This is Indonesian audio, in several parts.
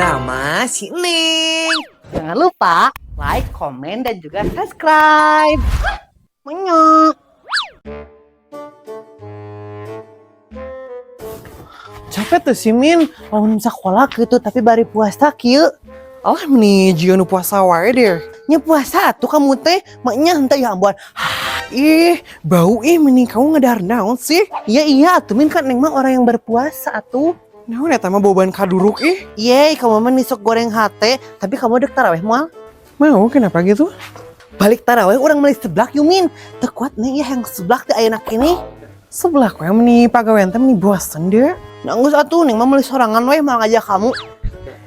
drama si Neng. Jangan lupa like, komen, dan juga subscribe. Monyok. Capek tuh si Min, lamun sekolah gitu tapi bari puasa kieu. Alah nih jika nu puasa wae deh. Nya puasa tuh kamu teh, maknya henteu ya ambuan. Bau mending kamu ngedar naon sih? Iya atuh Min kan Neng mah orang yang berpuasa atuh. Naon eta mah boban kaduruk ih. Iya, kamu mah nisok goreng hate, tapi kamu dek taraweh moal. Mau kenapa gitu? Balik taraweh orang meuli seblak Yumin. Teu kuat nih ya yang seblak teh ayeuna kene. Seblak we meni pagawean teh meni bosen deh. Nanggus atuh Neng mah meuli sorangan we mau ngajak kamu.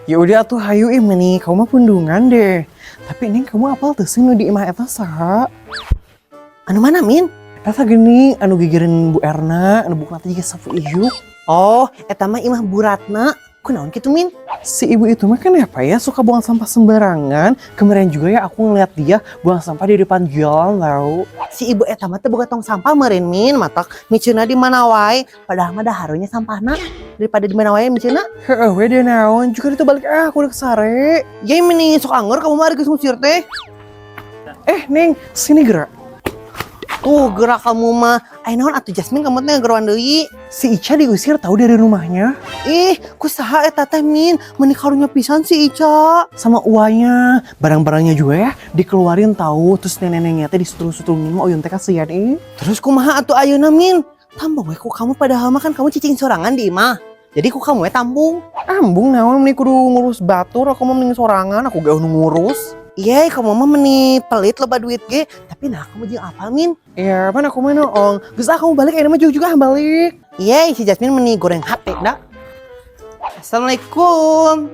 Ya udah atuh hayu meni kamu mah pundungan deh. Tapi Neng kamu apal teu sih nu di imah eta saha? Anu mana Min? Eta gini anu gigireun Bu Erna, anu bukna teh jiga sapu ijuk. Oh, eta mah imah Bu Ratna. Kunaon kitu Min? Si ibu itu mah kan apa ya suka buang sampah sembarangan. Kemarin juga ya aku ngeliat dia buang sampah di depan jalan tau. Si ibu eta mah teh boga tong sampah meureun Min, matak miceuna di mana wae. Padahal mah dah harunya sampahna daripada di mana wae miceuna. Heeh we deui naon, juga ditu balik aku udah kesare. Yai meni sok anger kamu mah geus ngusir teh. Neng, sini gerak. Tuh gerak kamu mah. Naon atuh Jasmine kamu teh geroan deui. Si Ica diusir tahu dari rumahnya. Kusaha eta teh Min? Meuni karunya pisan si Ica sama uanya. Barang-barangnya juga ya dikeluarin tahu, terus nenek-neneknya teh disutrung-sutrungin mah oyun teh kasihan Terus kumaha atuh ayeuna Min? Tambah we ku kamu padahal mah kan kamu cicing sorangan di imah. Jadi ku kamu we tambung. Ambung naon meuni kudu ngurus batur, aku mah mending sorangan, aku gak ngurus. Iya, kamu mah meni pelit loba duit ge, tapi nah kamu jeung apa Min? Ya, mana aku mah noong. Geus kamu balik mah juga balik. Iya, si Jasmine meni goreng HP dah. Assalamualaikum.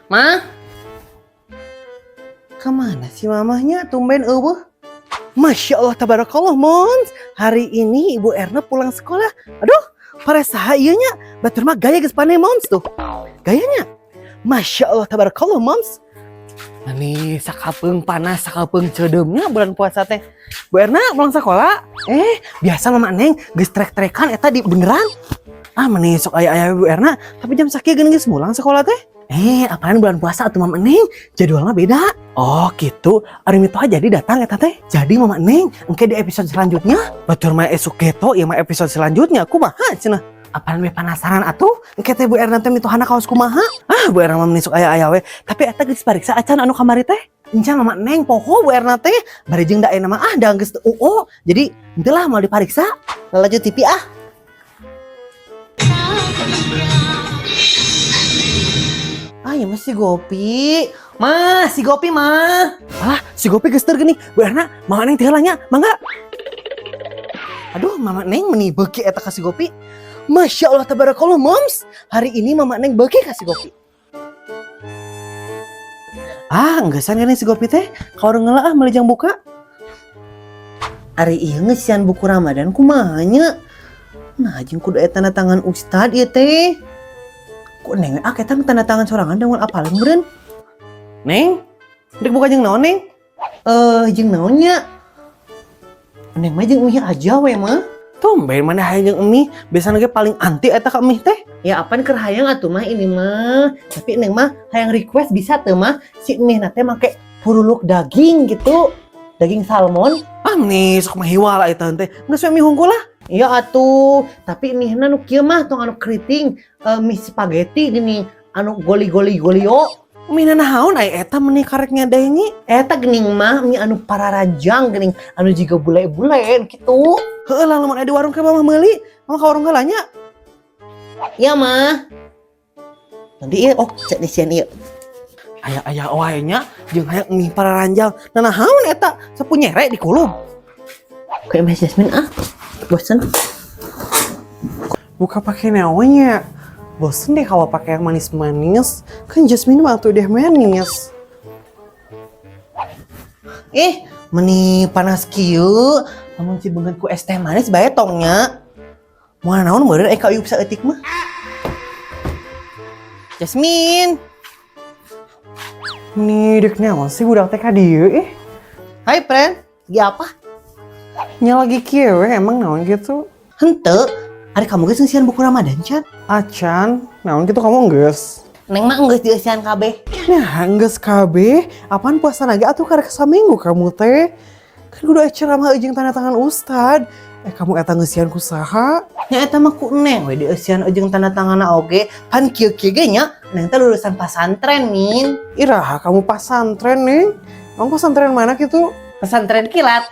Ma? Kemana sih mamahnya? Tumben eueuh. Masya Allah tabarakallah Mons. Hari ini Ibu Erna pulang sekolah. Aduh, para saha ieu nya? Batur mah gaya geus paneh Mons tuh. Gayanya. Masya Allah tabarakallah Mons. Ini sakapeung panas, sakapeung ceudemnya bulan puasa teh. Bu Erna pulang sekolah. Biasa Mama Neng geus trek-trekan eta di beneran. Meni sok aya Bu Erna, tapi jam sakieu geuning geus mulang sekolah teh. Apaan bulan puasa atuh Mama Neng? Jadwalnya beda. Oh gitu, ari mitoha jadi datang eta teh. Jadi Mama Neng, engke di episode selanjutnya. Batur mah esuk geto ieu mah episode selanjutnya. Kumaha cenah? Apaan we penasaran atuh? Engke teh Bu Erna teh mitohana kaos kumaha? Bu Erna mah menisuk aya-aya we. Tapi eta geus pariksa acan anu kamari teh. Encan Mama Neng poho Bu Erna teh. Bari jeung da aya mah da geus UO. Jadi henteu lah mau dipariksa. Lanjut TV ya masih Gopi. Si Gopi mah. Alah, si Gopi geus teu geuning. Bu Erna, Mama Neng teh heula nya. Mangga. Aduh, Mama Neng meuni beuki eta ka si Gopi. Masya Allah tabarakallah Moms. Hari ini Mama Neng beuki ka si Gopi. Enggesan kan si Gopi teh. Kaurang ngeula meuli jang buka. Ari ieu ngeusian buku Ramadan kumaha nya? Nah, jeung kudu aya tanda tangan ustad ieu teh. Kok Neng eta tanda tangan sorangan da moal apalin meureun? Neng, dek buka jeung naon Neng? Jeung naon nya? Neng mah jeung Emi aja we mah. Tumben mana hayang jeung Emi, biasana ge paling anti eta ka Emi teh. Ya apaan keur hayang atuh mah ini mah. Tapi Neng mah hayang request bisa teu mah si Emi na teh make puruluk daging gitu. Daging salmon. Nih sok mah hiwala eta teh. Geus we Emi hungkul lah. Iya atuh, tapi Emi na nu kieu mah tong anu keriting, mie spaghetti gini, anu goli-golio. Mie naon aya eta meuni karek nyadengi? Eta geuning mah mie anu pararajang geuning, anu jiga bule-bule kitu. Heueuh lah lamun aya di warung ke Mama meuli, Mama ka warung heula nya. Iya mah. Nanti ieu cek disian ieu. Aya wae nya jeung hayang mie pararanjang. Naon eta? Sapu nyere di kulub. Kayak Mas Jasmine bosen. Buka pakai naonnya. Bosen deh kalau pakai yang manis-manis. Kan Jasmine mah tuh deh manis. Meni panas kieu. Lamun si beungeut ku es teh manis bae tongnya. Moal naon meureun ka ieu saeutik mah. Jasmine. Nih dek naon sih budak teh ka dieu Hai friend, lagi apa? Nya lagi kieu emang naon gitu? Henteu, ada kamu geus ngeusian buku Ramadan, Can? Acan, naon gitu kamu geus? Neng mah geus dieusian kabeh. Nah, geus KB, apaan puasa naga atuh karek saminggu kamu teh? Kan udah ceramah jeung tanda tangan ustad. Kamu eta ngeusian ku saha? Nya eta mah ku Neng we dieusian jeung tanda tanganna oge. Pan kieu-kieu ge nya Neng teh lulusan pasantren, Min. Iraha kamu pasantren, Neng? Kamu pasantren mana gitu? Pesantren kilat.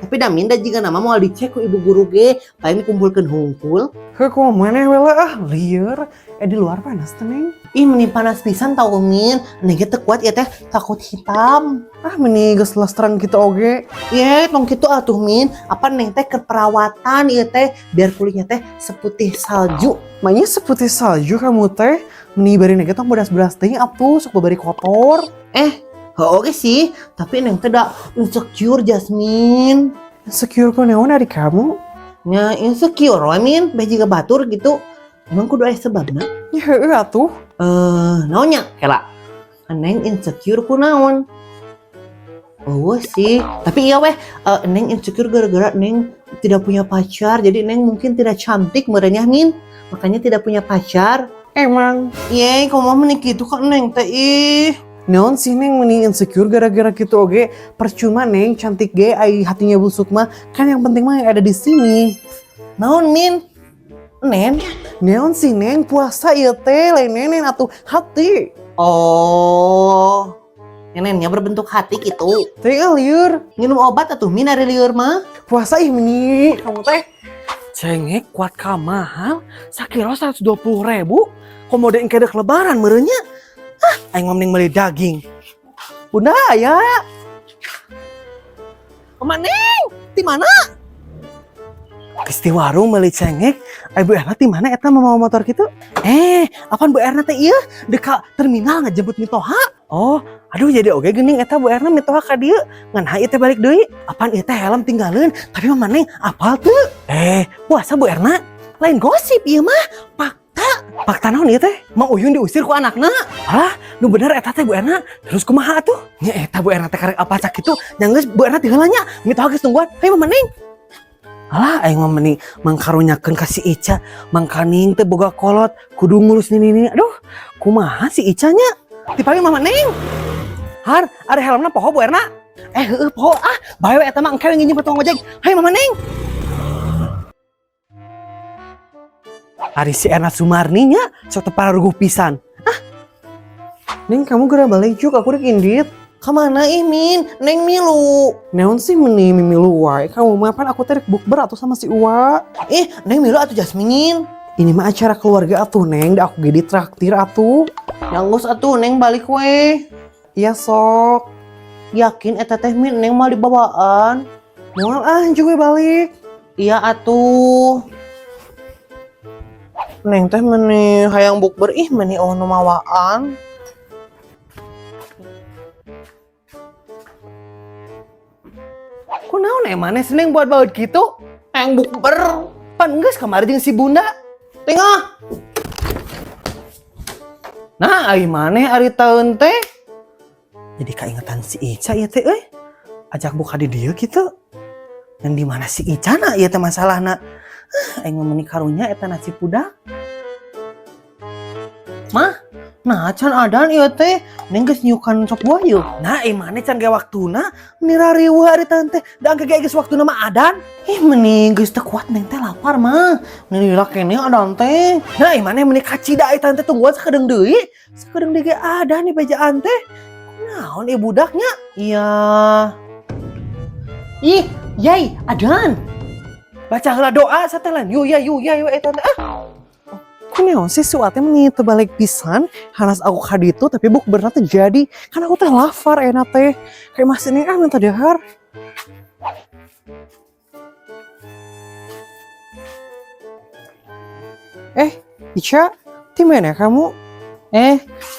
Tapi da Min da jiga nama moal dicek ku ibu guru ge, paling dikumpulkeun hungkul. Heuh, kumaha maneh we lah, lieur. Di luar panas teh, Neng. Ih, meni panas pisan tau Min. Neng ge teu kuat ieu teh takut hitam. Meni geus lastran kitu oge. Ye, tong kitu atuh Min. Apa Neng teh keur perawatan ieu teh biar kulitnya teh seputih salju. Maknya seputih salju kamu teh. Meni bari nege tong bedas-bedas teh atuh sok babari kotor. Oke sih, tapi Neng teh da insecure Jasmine. Insecure ku naon dari kamu? Nya insecure we Min, beh jiga batur gitu. Emang kudu aya sebabna? Ya heueuh atuh. Naonnya kela? Neng insecure ku naon? Oh sih, tapi iya weh, Neng insecure gara-gara Neng tidak punya pacar, jadi Neng mungkin tidak cantik merenya Min, makanya tidak punya pacar. Emang. Iya, kamu menik gitu kok Neng teh ih. Naon sih Neng meni insecure gara-gara gitu oge? Percuma Neng cantik ge ai hatinya busuk mah. Kan yang penting mah yang ada di sini. Naon Min? Nen? Naon sih Neng puasa ieu teh lain nenen atuh hati. Oh. Nenennya berbentuk hati gitu. Teh lieur. Minum obat atuh Min ari lieur mah. Puasa ih meni kamu teh. Cengek kuat ka mahal sakilo 120.000. Komo deung kedek lebaran meureunya. Aing mending beli daging. Bunda aya. Kemana Neng? Di mana? Geus di warung meuli cengek. Bu Erna di mana eta mau motor kitu? Apaan Bu Erna teh ieu? Deka terminal ngajemput Mitoha. Oh, aduh jadi oge geuning eta Bu Erna Mitoha ka dieu. Ngan hayu teh balik deui. Apaan ieu teh helm tinggalin, tapi mah maneh apal teu? Puasa Bu Erna. Lain gosip ieu mah. Fakta naon ieu teh? Mang Uyun diusir ku anakna. Alah, nu bener eta teh Bu Erna. Terus kumaha atuh? Nya eta Bu Erna teh karek apa cak kitu? Nya geus Bu Erna tiheula nya. Mitoha geus tungguan. Hayu mah maneh. Alah, aing mah meni mangkarunyakeun ka si Ica. Mangkaning teh boga kolot, kudu ngurus ini. Aduh, kumaha si Ica nya? Dipake mah maneh. Har, are helmna poho Bu Erna? Heueuh poho bae we eta mah engke nginjem tukang ojek. Hayu mah maneh. Ari si Erna Sumarni nya sok teu pararuguh pisan. Neng kamu geura balik juk aku rek indit. Kemana ih Min? Neng milu. Naon sih meni mimilu wae? Kamu mah pan aku teh rek bukber atuh sama si Uwa. Neng milu atuh Jasmine. Ini mah acara keluarga atuh Neng, da aku ge ditraktir atuh. Nyanggus atuh Neng balik we. Iya sok. Yakin eta teh Min Neng mau dibawaan? Moal juga balik. Iya atuh. Neng teh meni hayang bukber meni nu mawaan. Kunaon emane Neng buat baut gitu? Hayang bukber. Pan geus kamari jeung si Bunda. Tengah. Nah, ai maneh ari taeun teh? Jadi kaingetan si Ica ya teh euy. Ajak buka di dieu kitu. Dan di mana si Ica na ieu teh masalahna. Aing meuni karunya eta nasi pudak. Mah, nah can adan ieu teh Neng geus nyukan sop buah yeuh. Nah, mane can ge waktuna nira riweuh ari teh teh. Da engke ge geus waktuna mah adan. Meni geus teu kuat Neng teh lapar mah. Nila kene adan teh. Nah, mane meni kacida eta teh tungguan sakedeung deui. Sakedeung deui ge adan di bejaan teh. Naon ieu budaknya? Iya. Ih, yai, adan. Baca heula doa satelan. Yu ya eta teh. Kunaon sih suat teh meni teu balik pisan, hanas aku ka ditu tapi bukberna teh jadi. Kan aku teh lapar eta teh. Kayak masih nih minta dahar. Ica, di mana kamu?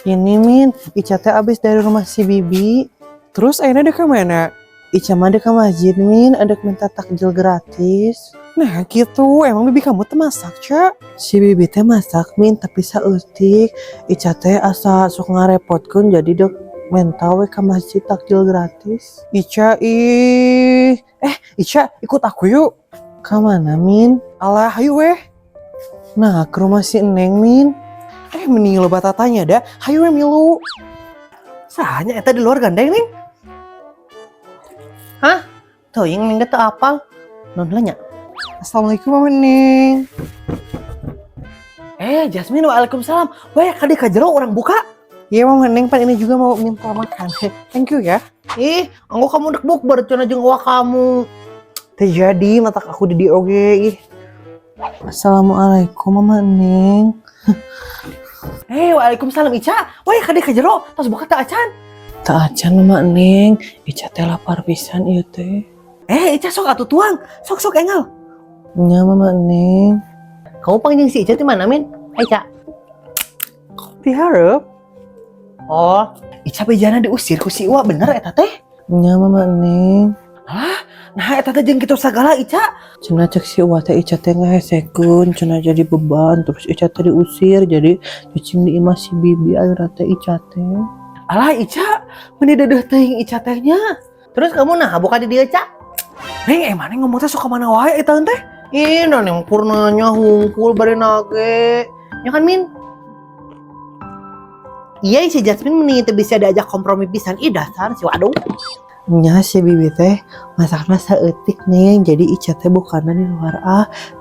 Ini Min, Ica teh abis dari rumah si Bibi. Terus akhirnya dia kemana? Ica mah ke masjid Min, ada minta takjil gratis. Nah gitu, emang Bibi kamu teh masak, Ca? Si Bibi teh masak Min, tapi saeutik. Ica teh asa sok ngarepotkeun jadi dek mental we ka masjid takjil gratis. Ica Ica ikut aku yuk. Ka mana Min? Alah, ayo weh. Nah, ke rumah si Neng Min. Meni lo batatanya dah. Hayu milu. Sahanya eta di luar gandeng nih. Hah? Tuh yang Neng teu apal. Non lanya. Assalamualaikum Mama Neng. Jasmine, waalaikumsalam. Wah, kadi ka jero orang buka. Iya Mama Neng, pan ini juga mau minta makan. Thank you ya. Anggo kamu dek bukber cenah jeung awak kamu. Terjadi mata aku di oge. Assalamualaikum Mama Neng. Waalaikumsalam Ica. Wah, kadi ka jero, tos buka teu acan. Tak acan Mama Neng. Ica teh lapar pisan ieu teh. Ica sok atuh tuang. Sok enggal. Nya Mama Neng. Kamu panggil si Ica di mana, Min? Ica. Diharap. Oh, Ica bejana diusir ku si Iwa, bener eta teh? Nya Mama Neng. Nah eta teh jeung kitu sagala Ica. Cenah cek si Iwa teh Ica teh ngahesekeun, cenah jadi beban, terus Ica teh diusir, jadi cicing di imah si bibi ayeuna teh Ica teh. Alah Ica, meni dedeuh teuing Ica tehnya. Terus kamu nah buka di dieu, Ca? Neng, emang ngomong teh sok ka mana wae eta teh? Neng purnanya hungkul bari nage. Ya kan, Min? Iya, si Jasmine meni teu bisa diajak kompromi pisan. Dasar si waduh. Nya si bibi teh masakna saeutik Neng, jadi Ica teh bukanna di luar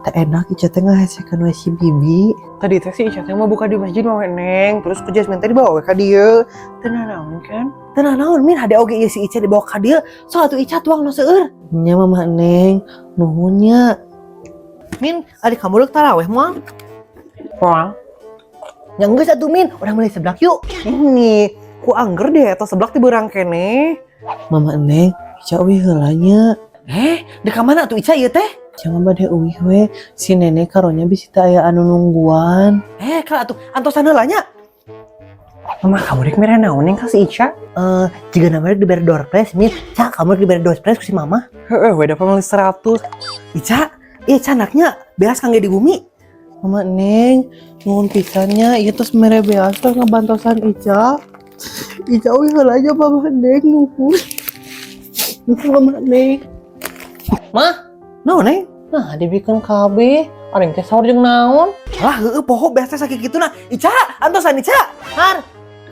teh enak Ica teh ngahesekeun we si bibi. Tadi teh si Ica teh mau buka di masjid mah Neng, terus ku Jasmine teh dibawa we ka dieu. Teu naon kan? Tenang naon, Min, hade oge ieu si Ica dibawa ka dieu. Sok atuh Ica tuang nu seueur. Nya Mama Neng, nuhunnya. Min, adik kamu dek taraweh moal? Moal. Ya geus atuh Min, urang meuli seblak yuk. Ini ku angger deh eta seblak ti beurang kene. Mama Neng, Ica euih heula nya. Dek ka mana atuh Ica ieu teh? Jangan bade euih we, si nenek karonya bisi teu aya anu nungguan. Kal atuh antosan heula nya. Mama kamu dek mere naon Neng ka si Ica? Jika namanya diberi door prize, Min. Ca, kamu diberi door prize ku si Mama. Heeh, we dapat meuli 100. Ica, canaknya beas kangge di bumi. Mama Neng, nuhun pisannya, ieu tos mere beas tos ngabantosan Ica. Ica euih heula aja Mama Neng nuhun. Nuhun Mama Neng. Mah, naon Neng? Nah, dibikeun KB, areng teh saur jeung naon? Lah, heueuh poho beas teh sakit kitu nah. Ica, antosan Ica. Har,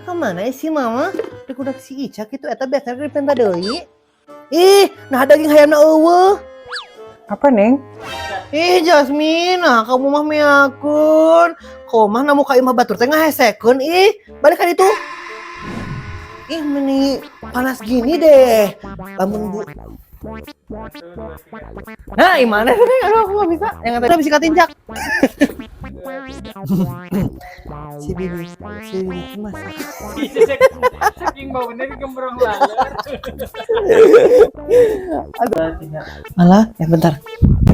kemana si Mama? Dek udah si Ica kitu eta beas teh dipenta deui. Nah daging hayamna eueuh. Apa Neng? Jasmine, nah kamu mah meakun. Komah namu ka imah batur teh ngahesekeun balik ka ditu. Meni panas gini deh. Lamun bu. Nah, gimana sih Neng? Aduh, aku gak bisa. Yang tadi bisa katinjak. Si bibi masak. Saking baunya digembrong laler. Alah, ya bentar.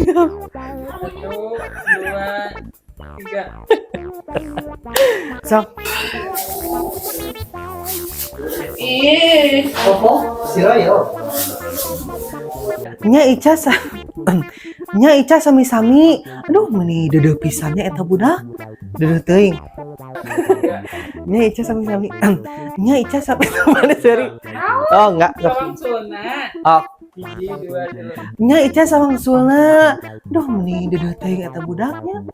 1, 2, 3. Sok. Nya Ica sami-sami. Aduh, meni deudeuh pisannya eta budak. Deudeuh teuing. Nya Ica sami-sami. Nya Ica sampai mana seri? Oh, enggak. Sawang Suna. Oh. 1, 2, 3. Nya Ica sawang sulna. Duh, meni deudeuh teuing eta budaknya.